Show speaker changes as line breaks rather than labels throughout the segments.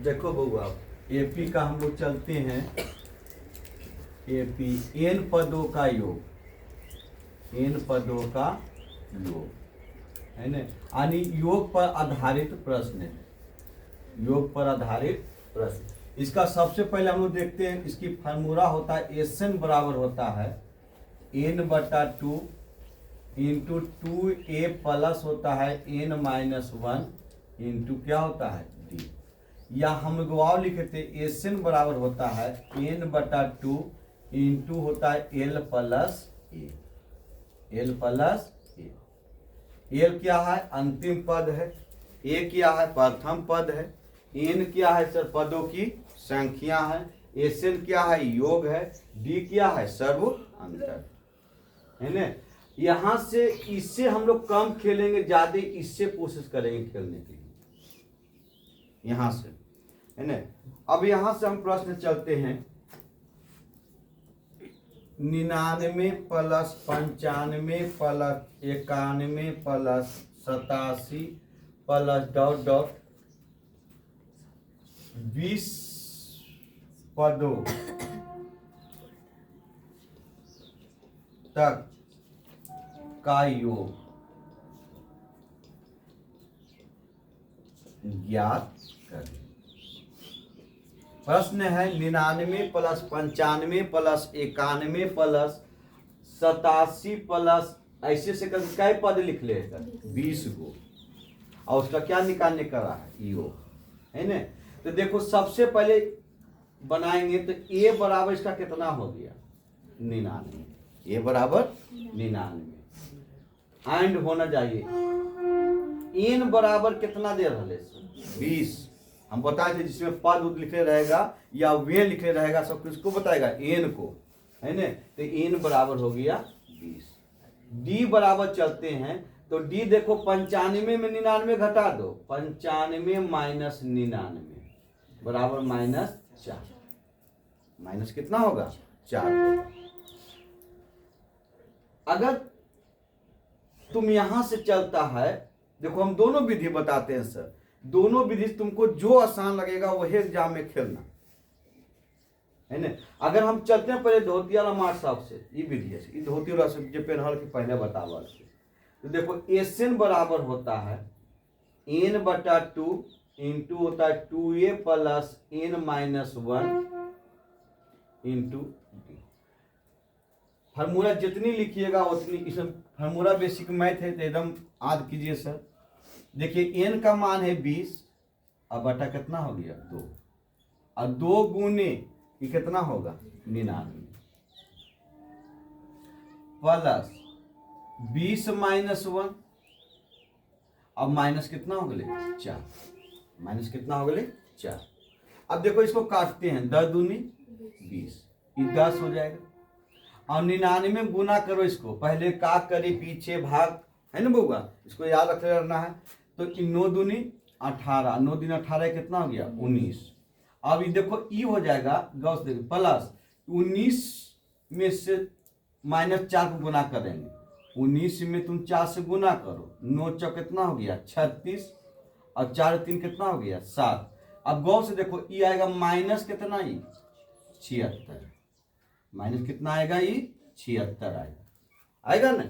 देखो बउआ, एपी का हम लोग चलते हैं। एपी एन पदों का योग, एन पदों का योग है ना, यानी योग पर आधारित प्रश्न है, योग पर आधारित प्रश्न। इसका सबसे पहले हम लोग देखते हैं, इसकी फार्मूला होता है एस एन बराबर होता है एन बटा 2 इंटू 2a प्लस होता है n माइनस 1 इंटू क्या होता है d, या हम लोग और लिखे थे एस एन बराबर होता है n बटा 2 इंटू होता है l प्लस ए, l प्लस ए। l क्या है? अंतिम पद है। a क्या है? प्रथम पद है। n क्या है सर? पदों की संख्या है। एस एन क्या है? योग है। d क्या है? सर्व अंतर है ना। यहां से इससे हम लोग कम खेलेंगे, ज्यादा इससे कोशिश करेंगे खेलने के लिए, यहां से है ना। अब यहां से हम प्रश्न चलते हैं 99 plus 95 plus 91 plus 87 plus dot dot 20 पदों तक का योग ज्ञात करें। प्रश्न है 99 प्लस 95 प्लस 91 प्लस 87 प्लस ऐसे से करके क्या पद लिख लेगा? 20 गो, और उसका क्या निकालने का रहा है? योग है ना। तो देखो सबसे पहले बनाएंगे तो a बराबर इसका कितना हो गया? 99। a बराबर 99 एंड होना चाहिए n बराबर कितना दे रहा है? 20। हम बताए थे जिसमें पद लिखे रहेगा या वे लिखे रहेगा सब किसको बताएगा? n को, है ना। तो n बराबर हो गया 20। d बराबर चलते हैं तो d देखो 95 में 99 घटा दो, 95 माइनस 99 बराबर माइनस 4। माइनस कितना होगा? 4। अगर तुम यहां से चलता है, देखो हम दोनों विधि बताते हैं सर, दोनों विधि तुमको जो आसान लगेगा वही एग्जाम में खेलना है ना। अगर हम चलते हैं पहले धोती वाला मार साहब से, ये विधि है, ये धोती वाला से जो पेनहल के पहले बतावा से, तो देखो एस एन बराबर होता है एन बटा 2 इंटू होता है 2a plus n minus 1 into formula जितनी लिखिएगा उतनी, इसमें फार्मूला बेसिक मैथ है तो एकदम याद कीजिए सर। देखिए n का मान है 20, अब बटा कितना हो गया? 2, और 2 गुने ये कितना होगा? 99 प्लस 20 माइनस 1, अब माइनस कितना हो गए? 4। माइनस कितना हो गए? 4। अब देखो इसको काटते हैं, 10 दूनी 20, ये 10 हो जाएगा, और 99 में गुना करो इसको, पहले का करे पीछे भाग, है ना बउआ, इसको याद रख रहना है। तो 9 दूनी 18, 9 दिन 18 कितना हो गया? 19। अब ये देखो ई हो जाएगा गौस देखो, प्लस 19 में से माइनस 4 को गुना करेंगे, 19 में तुम 4 से गुना करो, 9 चौक कितना हो गया? 36, और 4 3 कितना हो गया? 7। अब गौर से देखो ई आएगा माइनस कितना? ई 76। माइनस कितना आएगा? ये 76 आएगा ना।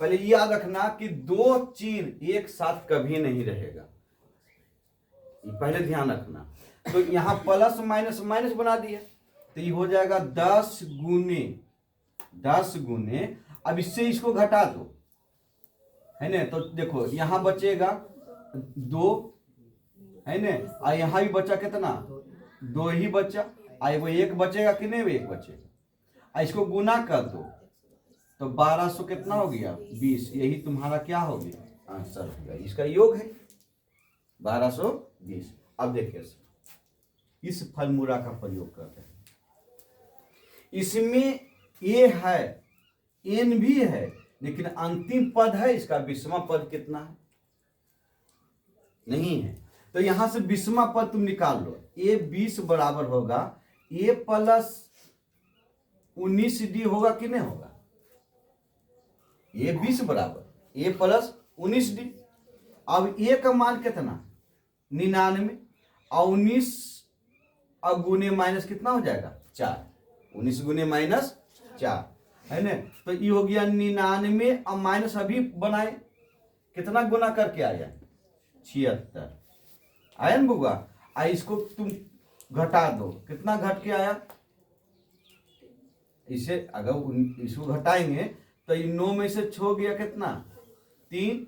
पहले याद रखना कि 2 चिन्ह एक साथ कभी नहीं रहेगा, ये पहले ध्यान रखना। तो यहां प्लस माइनस माइनस बना दिया, तो ये हो जाएगा 10 गुने, अब इससे इसको घटा दो, है ना। तो देखो यहां बचेगा 2, है ना, और यहां भी बचा कितना? 2 ही बचा, आई वो 1 बचेगा कि नहीं? 1 बचेगा, इसको गुना कर दो तो 1200 कितना हो गया? 20। यही तुम्हारा क्या हो गया? आंसर हो गया, इसका योग है 1220। अब देखिए इस फॉर्मूला का प्रयोग करते हैं, इसमें ए है एन भी है, लेकिन अंतिम पद है इसका 20वां पद कितना है? नहीं है। तो यहां से 20वां पद तुम निकाल लो, ए 20 बराबर होगा ए प्लस 19d होगा कि नहीं होगा? ए 20 बराबर ए प्लस 19d, अब ए का मान कितना 99 और 19 और गुने माइनस कितना हो जाएगा 4, 19 गुने माइनस 4 है ना। तो ये हो गया 99 और माइनस अभी बनाए कितना गुना करके आया 76 आया ना बुआ। इसको तुम घटा दो कितना घट के आया, इसे अगर इसको घटाएंगे तो ये 9 में से 6 गया कितना 3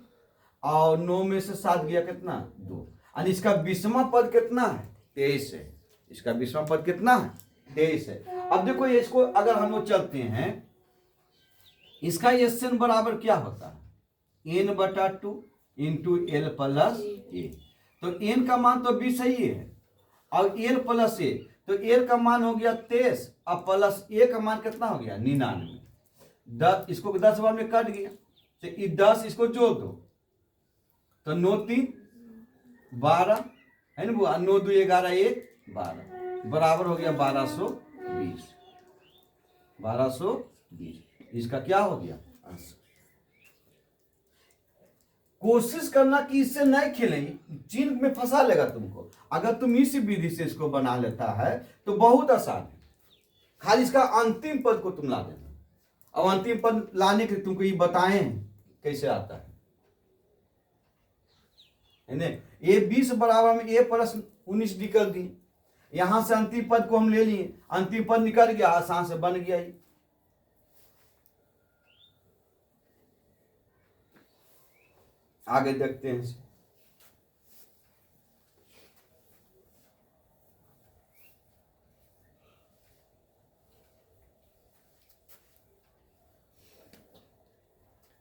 और 9 में से 7 गया कितना 2 और इसका 20वां पद कितना है 23 है। इसका 20वां पद कितना है 23 है। अब देखो इसको अगर हम लोग चलते हैं इसका SN बराबर क्या होता है n/2 इंटू एल प्लस ए। तो n का मान तो 20 ही है और l प्लस ए, तो l का मान हो गया 23 और प्लस ए का मान कितना हो गया 99। 10 इसको 10 बार में कट गया तो ये 10 इसको जोड़ दो तो 9 3 12 है ना बुआ, 9 2 11 1 12 बराबर हो गया 1220। 1220 इसका क्या हो गया आंसर। कोशिश करना कि इससे नहीं खेलें, चिन्ह में फंसा लेगा तुमको। अगर तुम इस विधि से इसको बना लेता है तो बहुत आसान है, खाली इसका अंतिम पद को तुम ला देना। अब अंतिम पद लाने के तुमको ये बताएं कैसे आता है ना। ये 20 बराबर में a प्लस 19 निकल दी, यहां से अंतिम पद को हम ले लिए, अंतिम पद निकल गया, आसान से बन गया। आगे देखते हैं।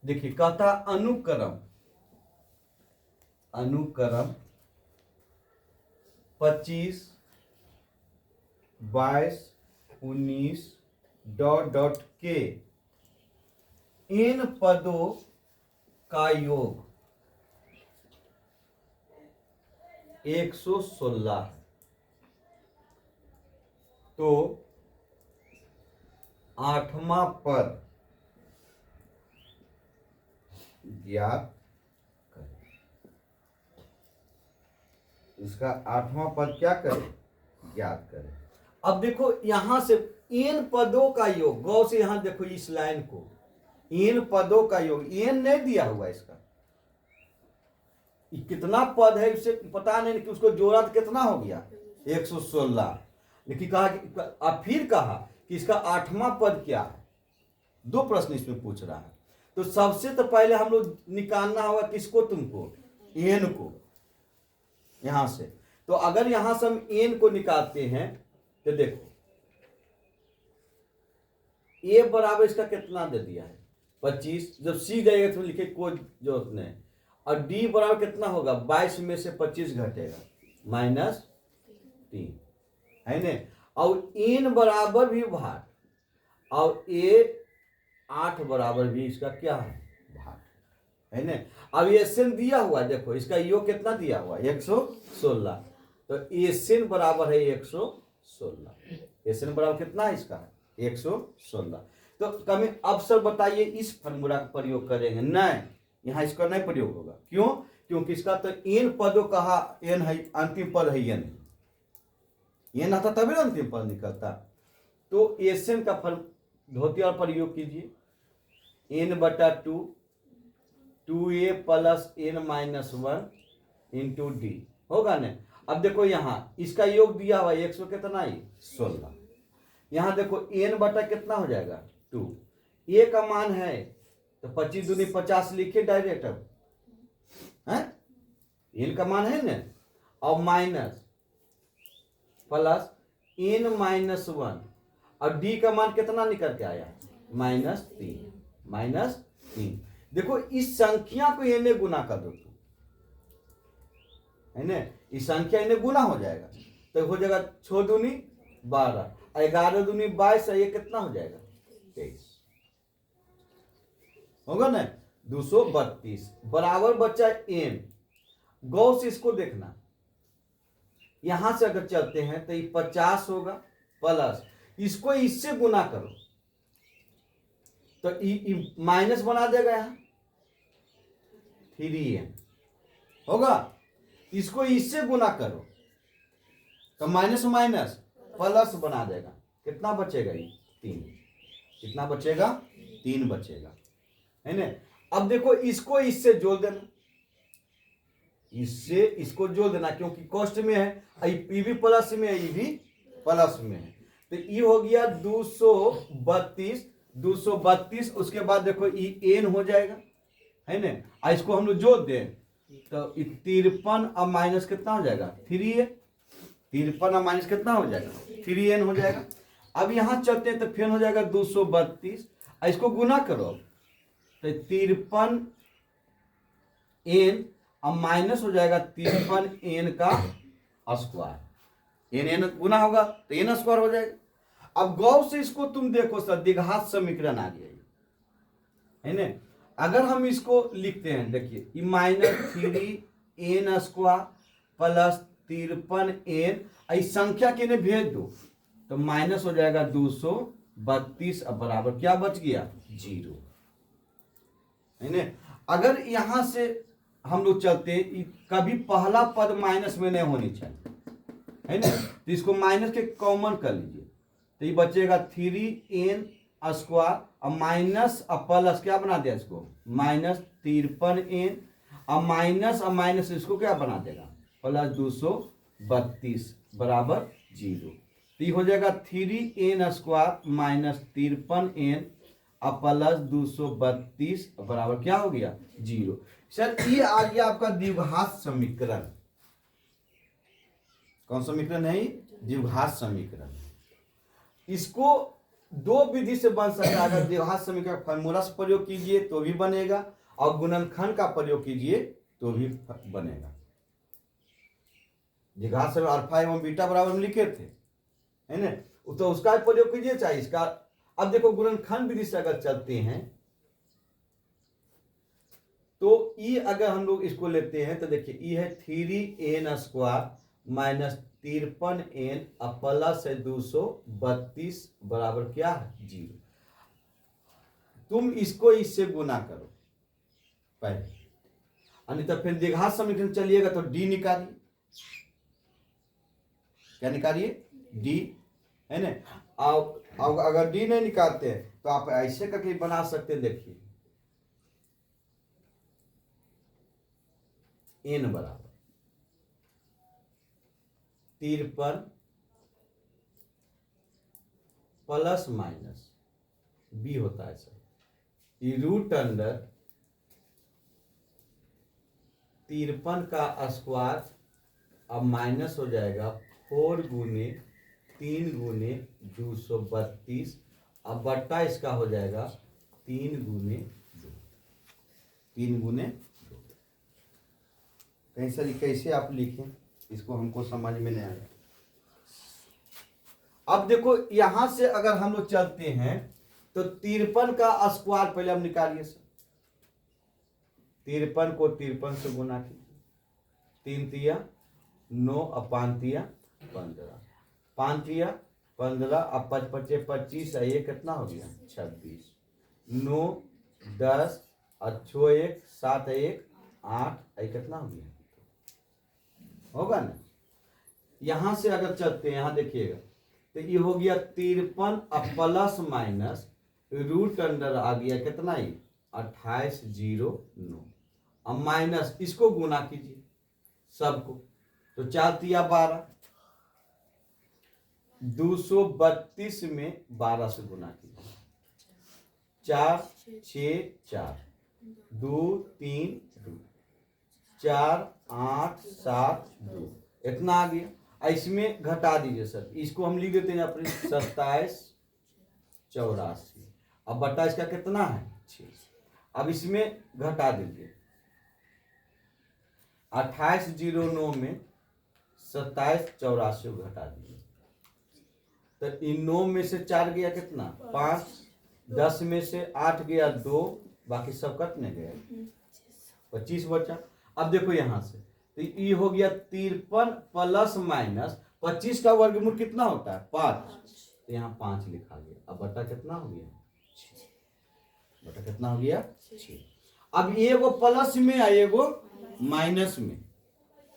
देखिए कहता अनुक्रम 25 22 19 डॉट डॉट के इन पदों का योग 116 है। तो 8वां पद ज्ञात करें। इसका 8वां पद क्या करें ज्ञात करें। अब देखो यहां से इन पदों का योग, गौर से यहां देखो इस लाइन को, इन पदों का योग, इन नहीं दिया हुआ इसका, कितना पद है इसे पता नहीं कि उसको जोड़ा तो कितना हो गया 116। लेकिन कहा कि अब फिर कहा कि इसका 8वां पद क्या है। दो प्रश्न इसमें पूछ रहा है। तो सबसे तो पहले हम लोग निकालना होगा किसको, तुमको एन को यहां से। तो अगर यहां से हम एन को निकालते हैं तो देखो ए बराबर इसका कितना दे दिया है 25। जब सी जाएगा तो लिखे कोई जरूरत नहीं। और डी बराबर कितना होगा 22 में से 25 घटेगा -3 है ना। और एन बराबर भी भाट और ए 8 बराबर भी इसका क्या है भाट है ना। अब एसएन दिया हुआ देखो, इसका योग कितना दिया हुआ 116। तो एसएन बराबर है 116। एसएन बराबर कितना है इसका 116। तो कभी अब सर बताइए इस फॉर्मूला का प्रयोग करेंगे नहीं, यहां इसका नहीं प्रयोग होगा। क्यों? क्योंकि इसका तो एन पदों कहा, एन है अंतिम पद है, एन आता तभी अंतिम पद निकलता। तो एसएन का धोतिया प्रयोग कीजिए, n/2 2a plus n-1 into D होगा ना। अब देखो यहां इसका योग दिया हुआ 100 कितना है 16। यहां देखो n बटा कितना हो जाएगा 2, a का मान है तो 25 दूनी 50 लिखे डायरेक्ट। अब है n का मान है ना, और माइनस प्लस n-1 और d का मान कितना निकल के आया -3। देखो इस संख्या को इन्हें गुना कर दो तुम, है ना। इस संख्या इन्हें गुना हो जाएगा तो हो जाएगा 6 दूनी 12, 11 दूनी 22, ये कितना हो जाएगा 23 होगा ना 232 बराबर बच्चा n। गौर से इसको देखना, यहां से अगर चलते हैं तो ये 50 होगा प्लस इसको इससे गुना करो तो माइनस बना देगा यहां 3n होगा। इसको इससे गुना करो तो माइनस माइनस प्लस बना देगा। कितना बचेगा? ये 3। कितना बचेगा? 3 बचेगा, है ना। अब देखो इसको इससे जोड़ देना, इससे इसको जोड़ देना, क्योंकि कॉस्ट में है, ये भी प्लस में है, ये भी प्लस में है। तो ये हो गया 232, उसके बाद देखो ये n हो जाएगा, है ना। इसको हम लोग जोड़ दें तो 53 अब माइनस कितना हो जाएगा? 3n। 53 अब माइनस कितना हो जाएगा? 3n हो जाएगा। अब यहां चलते हैं तो फिर हो जाएगा 232, इसको गुना करो तो 53n अब माइनस हो जाएगा 53n का स्क्वायर। n गुना होगा तो n स्क्वायर हो जाएगा। अब गौर से इसको तुम देखो सर, द्विघात समीकरण आ गया, है ना। अगर हम इसको लिखते हैं, देखिए -3n स्क्वायर प्लस 53n, इस संख्या के ने भेज दो तो माइनस हो जाएगा 232, अब बराबर क्या बच गया? 0, है ना। अगर यहां से हम लोग चलते, कभी पहला पद माइनस में नहीं होनी चाहिए, है ना। तो इसको माइनस के कॉमन कर लीजिए तो ये बचेगा 3n स्क्वायर, अब माइनस अब प्लस क्या बना दिया इसको? -53n, अब माइनस इसको क्या बना देगा? प्लस 232 बराबर 0। तो ये हो जाएगा 3n स्क्वायर माइनस 53n अब प्लस 232 बराबर क्या हो गया? 0। सर ये आ गया आपका द्विघात समीकरण। कौन समीकरण है? द्विघात समीकरण। इसको दो विधि से बन सकता है। अगर द्विघात समीकरण फॉर्मूला से प्रयोग कीजिए तो भी बनेगा, और गुणनखंड का प्रयोग कीजिए तो भी बनेगा। द्विघात समीकरण अल्फा एवं बीटा बराबर हम लिखे थे, है ना, तो उसका प्रयोग कीजिए चाहे इसका। अब देखो गुणनखंड विधि से अगर चलते हैं तो ई अगर हम लोग इसको लेते हैं तो देखिए ई है 3n स्क्वायर माइनस 53n अब प्लस है 232 बराबर क्या है? 0। तुम इसको इससे गुना करो पहले, नहीं तो फिर द्विघात समीकरण चलिएगा तो d निकालिए। क्या निकालिए? d, है ना। अब अगर d नहीं निकालते हैं तो आप ऐसे करके बना सकते हैं। देखिए n बराबर 53 प्लस माइनस b होता है सर, रूट अंडर 53 का स्क्वायर अब माइनस हो जाएगा 4 गुने 3 गुने 232 अब बट्टा इसका हो जाएगा 3 गुने 2। 3 गुने 2। कहीं सर कैसे आप लिखें इसको, हमको समझ में नहीं आया। अब देखो यहां से अगर हम लोग चलते हैं तो 53 का स्क्वायर पहले हम निकालिए सर। 53 को 53 से गुना कीजिए, 3 तिया 9 अब 5 तिया 15, 5 तिया 15 अब 5 पचे 25, ये कितना हो गया? 26, 9 10 और 6 1 7 1 8, ये कितना हो गया? होगा ना। यहां से अगर चलते हैं, यहां देखिएगा तो ये हो गया 53 अब प्लस माइनस रूट अंडर आ गया कितना? ही 28 0 9, अब माइनस इसको गुना कीजिए सबको तो 4 तिया 12, 232 में 12 से गुना कीजिए, 4 6 4 2 3 2 4 8 7 2, इतना आ गया। इसमें घटा दीजिए सर, इसको हम लिख देते हैं अपने 27 84, अब बटा इसका कितना है? 6। अब इसमें घटा दीजिए 28 0 9 में 27 84 को घटा दीजिए तो इन 9 में से 4 गया कितना? 5, 10 में से 8 गया 2, बाकी सब कटने गया 25 बचा। अब देखो यहां से तो ये हो गया 53 प्लस माइनस 25 का वर्गमूल कितना होता है? 5, तो यहाँ 5 लिखा गया। अब बटा कितना हो गया? 6। बटा कितना हो गया? 6। अब एगो प्लस में है एगो माइनस में,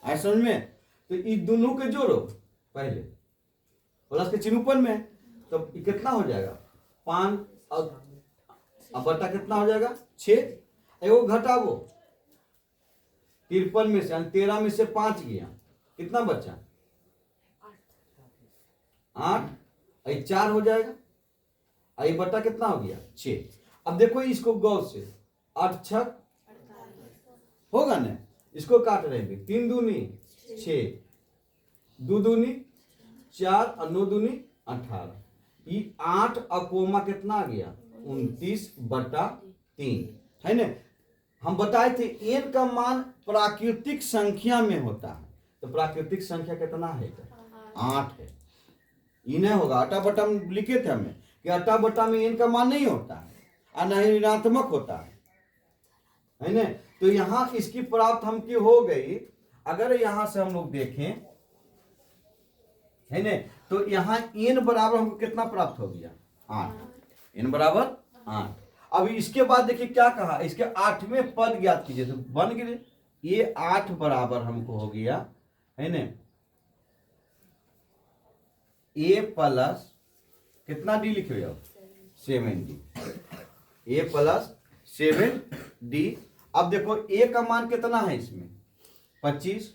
आए समझ में? तो इस दोनों के जोड़ो पहले, प्लस के चिन्ह ऊपर में, तो कितना हो जाएगा 5 अब बटा कितना हो जाएगा 6, एगो घटाओ 53 में से 13 में से 5 गया, कितना बचा 8, 4 हो जाएगा, आई बटा कितना हो गया 6। अब देखो इसको गौर से, 8 छक होगा ना, इसको काट रहे हैं 3 दूनी 6, 2 दूनी 4 और 9 दूनी 18, ये 8 अकोमा कितना आ गया 29/3 है ना। हम बताए थे एन का मान प्राकृतिक संख्या में होता है, तो प्राकृतिक संख्या कितना है 8 है, ये नहीं होगा। आटा बटा में लिखे थे हमें कि आटा बटा में एन का मान नहीं होता है और न ही ऋणात्मक होता है ना। तो यहां इसकी प्राप्त हमकी हो गई। अगर यहां से हम लोग देखें है ना, तो यहां एन बराबर हमको कितना प्राप्त हो गया 8, एन बराबर 8। अब इसके बाद देखिए क्या कहा, इसके 8वें पद ज्ञात कीजिए, तो बन गए ये 8 बराबर हमको हो गया है ना ए प्लस कितना डी लिखे हो 7d, ए प्लस 7d। अब देखो ए का मान कितना है इसमें 25,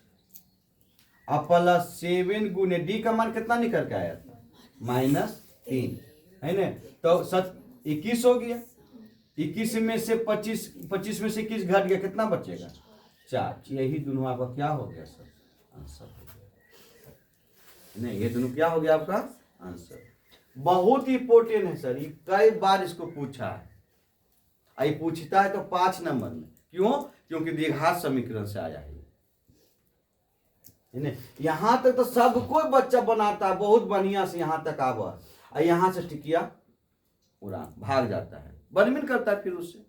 अब प्लस 7 गुने डी का मान कितना निकल के आया था -3 है ना। तो सच 21 हो गया, 21 में से 25 में से 21 घट गया, कितना बचेगा 4। यही दोनों आपका क्या हो गया सर आंसर हो गया नहीं, ये दोनों क्या हो गया आपका आंसर। बहुत ही इंपॉर्टेंट है सर, ये कई बार इसको पूछा है, आई पूछता है तो 5 नंबर में। क्यों? क्योंकि द्विघात समीकरण से आया है। यहां तक तो सब कोई बच्चा बनाता है बहुत बढ़िया से, यहां तक आवा, यहां से टिकिया उड़ान भाग जाता है, बनमिन करता है फिर उससे,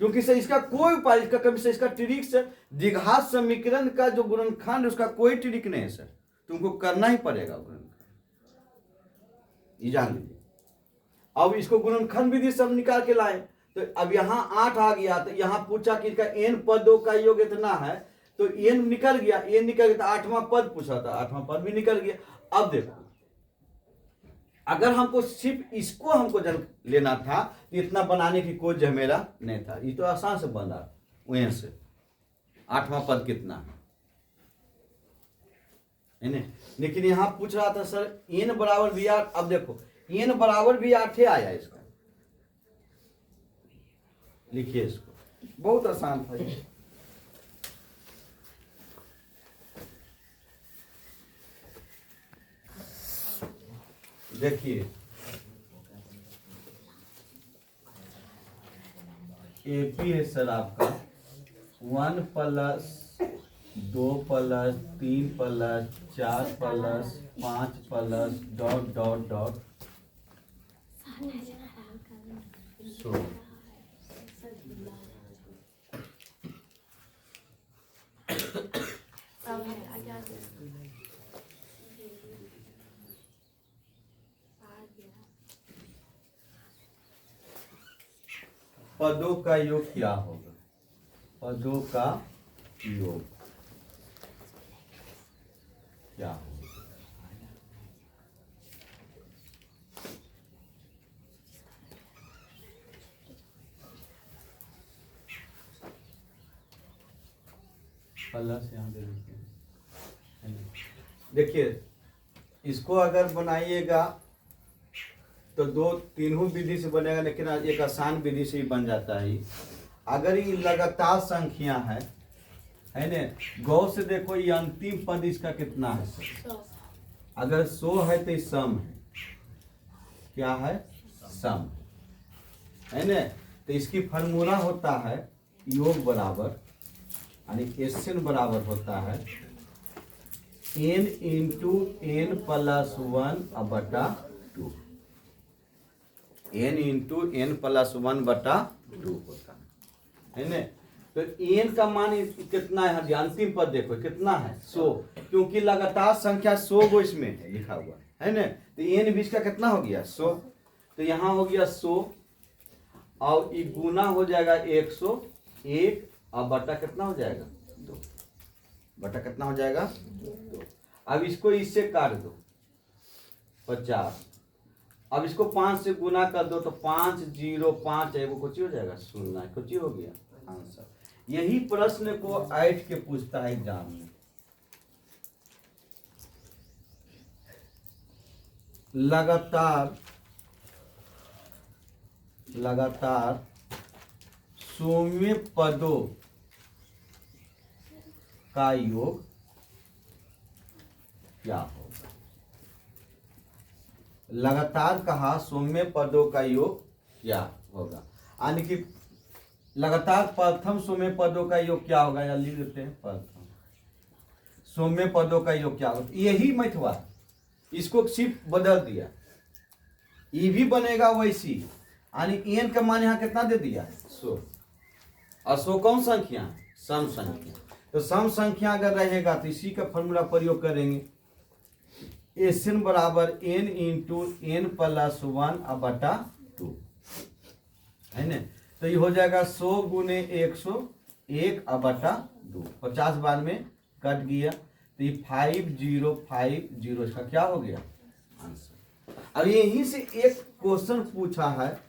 क्योंकि से इसका कोई उपाय, इसका कभी से इसका ट्रिक से द्विघात समीकरण का जो गुणनखंड उसका कोई ट्रिक नहीं है सर, तुमको करना ही पड़ेगा गुणनखंड, ये जान लीजिए। अब इसको गुणनखंड विधि से हम निकाल के लाए, तो अब यहाँ 8 आ गया, तो यहाँ पूछा कि इसका n पदों का योग इतना है, तो n निकल गया, n निकल गया, तो 8वां पद पूछा था, 8वां पद भी निकल गया। अब देखो अगर हमको सिर्फ इसको हमको जब लेना था तो इतना बनाने की कोई झमेला नहीं था, ये तो आसान से बन रहा वहीं से 8वां पद कितना है ना। लेकिन यहां पूछ रहा था सर n बराबर भी 8। अब देखो n बराबर भी 8 आया, इसका लिखिए, इसको बहुत आसान था ये। देखिए एपी है सर आपका 1 + 2 + 3 + 4 + 5 + ... सो पदों का योग क्या होगा, पदों का योग क्या होगा। प्लस यहाँ दे देते हैं, देखिए इसको अगर बनाइएगा तो 2-3 विधि से बनेगा, लेकिन एक आसान विधि से ही बन जाता है। अगर ये लगातार संख्या है ना, गौर से देखो ये अंतिम पद इसका कितना है सर, अगर 100 है तो सम है, क्या है सम है ना। तो इसकी फार्मूला होता है योग बराबर यानी एसएन बराबर होता है n × n + 1/2, n × n + 1/2 होता है ना। तो n का मान कितना है, अंतिम पद देखो कितना है 100, क्योंकि लगातार संख्या 100 को इसमें है लिखा हुआ है ना। तो n बीच का कितना हो गया 100, तो यहाँ हो गया 100 और ये गुना हो जाएगा 101 अब बटा कितना हो जाएगा 2, बटा कितना हो जाएगा 2। अब इसको इससे काट दो 50, अब इसको 5 से गुना कर दो तो 5 0 5 है, वो कुछ हो जाएगा 0, कुछ हो गया आंसर। यही प्रश्न को ऐठ के पूछता है एग्जाम में। लगातार सौम्य पदों का योग क्या होगा। लगातार कहा सौम्य पदों का योग क्या होगा, यानी कि लगातार प्रथम सौम्य पदों का योग क्या होगा, या लिख देते हैं प्रथम सौम्य पदों का योग क्या होगा। यही मैथवा, इसको सिर्फ बदल दिया, ये भी बनेगा वैसी, यानी एन का मान यहाँ कितना दे दिया 100, और 100 कौन संख्या, सम संख्या। तो सम संख्या अगर रहेगा तो इसी का फॉर्मूला प्रयोग करेंगे, एन बराबर n इंटू n प्लस 1/2 है ना। तो ये हो जाएगा 100 गुने 101/2, 50 बार में कट गया, तो ये 5050 इसका क्या हो गया आंसर। अब यहीं से एक क्वेश्चन पूछा है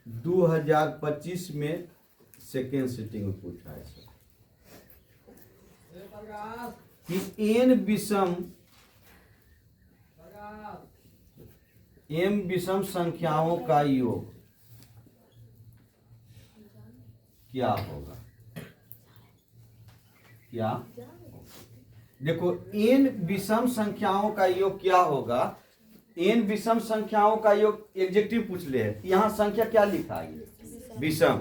2025 में, सेकेंड सिटिंग में पूछा है सर, कि m विषम संख्याओं का योग क्या होगा। क्या देखो, n विषम संख्याओं का योग क्या होगा। n विषम संख्याओं का योग एडजेक्टिव पूछ ले, यहां संख्या क्या लिखा है विषम,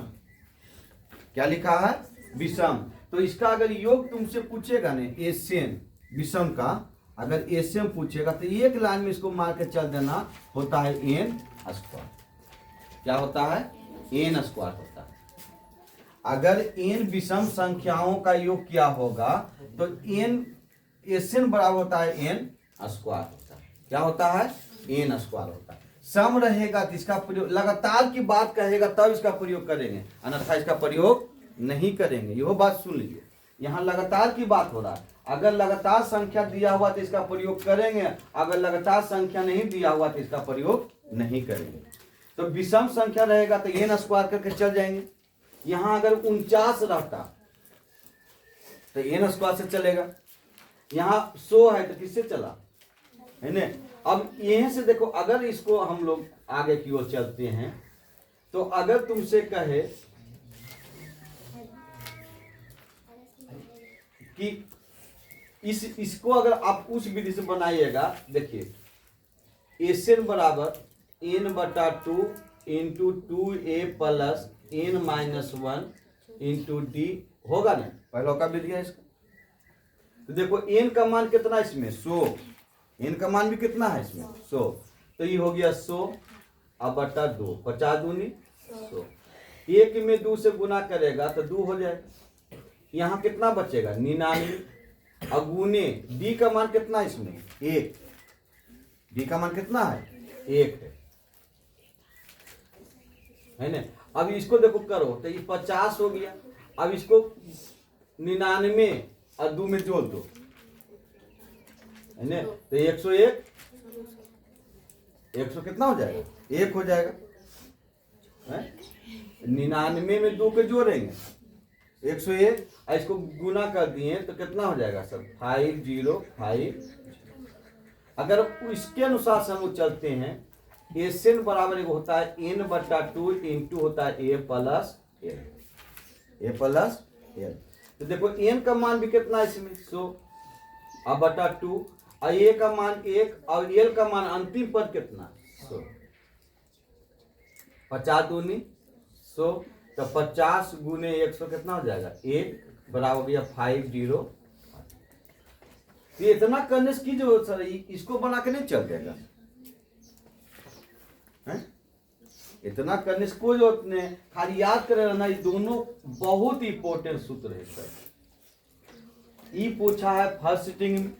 क्या लिखा है विषम। तो इसका अगर योग तुमसे पूछेगा ना एसएन विषम का, अगर एसएम पूछेगा तो एक लाइन में इसको मार के चल देना, होता है n स्क्वायर। क्या होता है n स्क्वायर होता है। अगर n विषम संख्याओं का योग क्या होगा तो n एसएन बराबर होता है n स्क्वायर होता है। क्या होता है n स्क्वायर होता है। सम रहेगा तो इसका प्रयोग, लगातार की बात कहेगा तब इसका प्रयोग करेंगे, अन्यथा इसका प्रयोग नहीं करेंगे। यह बात सुन लीजिए, यहाँ लगातार की बात हो रहा है। अगर लगातार संख्या दिया हुआ तो इसका प्रयोग करेंगे, अगर लगातार संख्या नहीं दिया हुआ तो इसका प्रयोग नहीं करेंगे। तो विषम संख्या रहेगा तो n स्क्वायर करके चल जाएंगे। यहाँ अगर 49 रहता तो n स्क्वायर से चलेगा, यहाँ 100 है तो किससे चला है ना। अब यहीं से देखो, अगर इसको हम लोग आगे की ओर चलते हैं, तो अगर तुमसे कहे कि इसको अगर आप उस विधि से बनाइएगा, देखिए एसएन बराबर n/2 into 2a plus n-1 into D होगा ना, पहला का विधि है इसका। तो देखो n का मान कितना है इसमें 100, n का मान भी कितना है इसमें 100, तो ये हो गया 100/2, 50 दूनी 100, 1 में 2 से गुना करेगा तो 2 हो जाएगा। यहाँ कितना बचेगा 99, अगुने डी का मान कितना है इसमें 1, डी का मान कितना है 1 है ना। अब इसको देखो करो तो ये 50 हो गया। अब इसको 99 और 2 में जोड़ दो है ना, तो 101, 100 कितना हो जाएगा 1 हो जाएगा है। 99 में 2 के जोड़ेंगे 101, इसको गुना कर दिए तो कितना हो जाएगा सर 505। अगर इसके अनुसार से हम चलते हैं, एसएन बराबर होता है n/2 इंटू होता है a प्लस l। तो देखो n का मान भी कितना है इसमें 100/2, और a का मान 1 और l का मान अंतिम पद कितना 100, 50 दूनी 100, तो 50 गुने 100 कितना हो जाएगा 1 बराबर हो गया 50। ये इतना करने की जरूरत सर, इसको बना के नहीं चल देगा है? इतना करने से कोई जरूरत नहीं, खाली याद कर रहना। ये दोनों बहुत इंपॉर्टेंट सूत्र है सर। ये पूछा है फर्स्ट सिटिंग में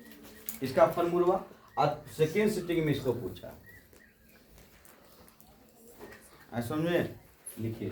इसका फॉर्मूला, और सेकेंड सिटिंग में इसको पूछा है, समझे लिखिए।